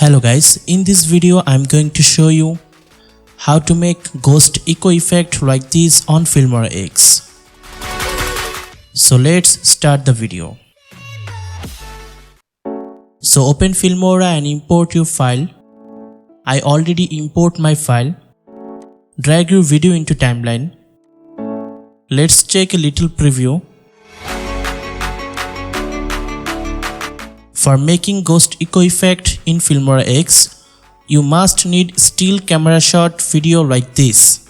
Hello guys, in this video I am going to show you how to make ghost echo effect like this on Filmora X. So let's start the video. So open Filmora and import your file. I already import my file. Drag your video into timeline. Let's check a little preview. For making ghost echo effect in Filmora X, you must need still camera shot video like this.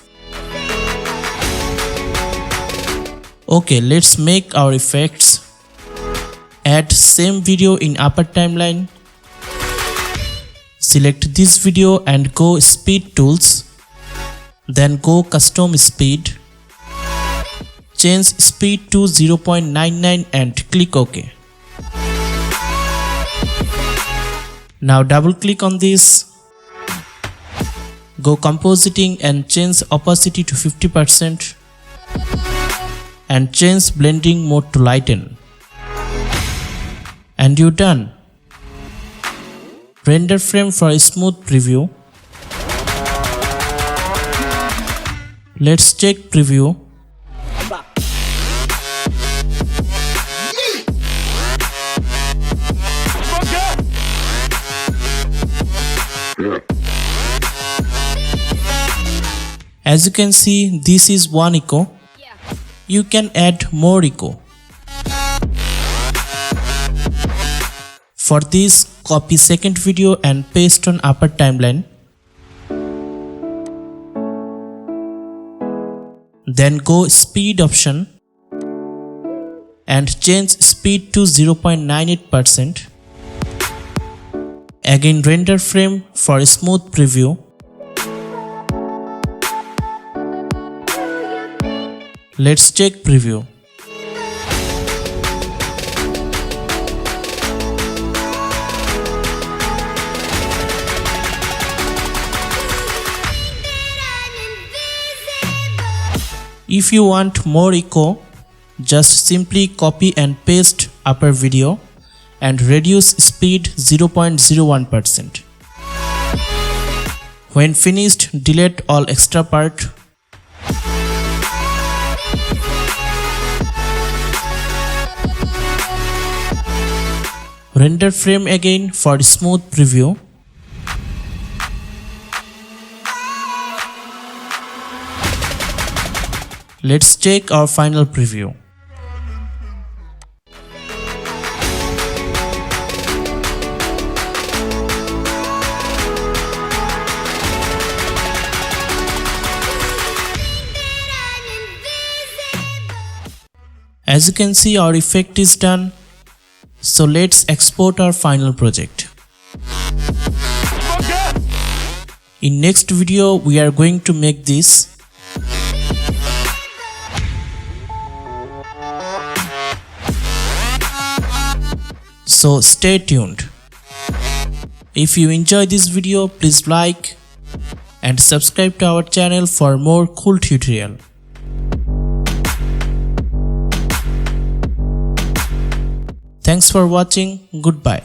Okay, let's make our effects. Add same video in upper timeline. Select this video and go speed tools. Then go custom speed. Change speed to 0.99 and click OK. Now double click on this. Go compositing and change opacity to 50% and change blending mode to lighten. And you're done. Render frame for a smooth preview. Let's check preview. As you can see, this is one echo. You can add more echo. For this, copy second video and paste on upper timeline. Then go speed option and change speed to 0.98%. Again render frame for a smooth preview. Let's check preview. If you want more echo, just simply copy and paste upper video and reduce speed 0.01%. When finished, delete all extra part. Render frame again for smooth preview. Let's check our final preview. As you can see, our effect is done. So let's export our final project. In next video, we are going to make this. So stay tuned. If you enjoy this video, please like and subscribe to our channel for more cool tutorial. Thanks for watching. Goodbye.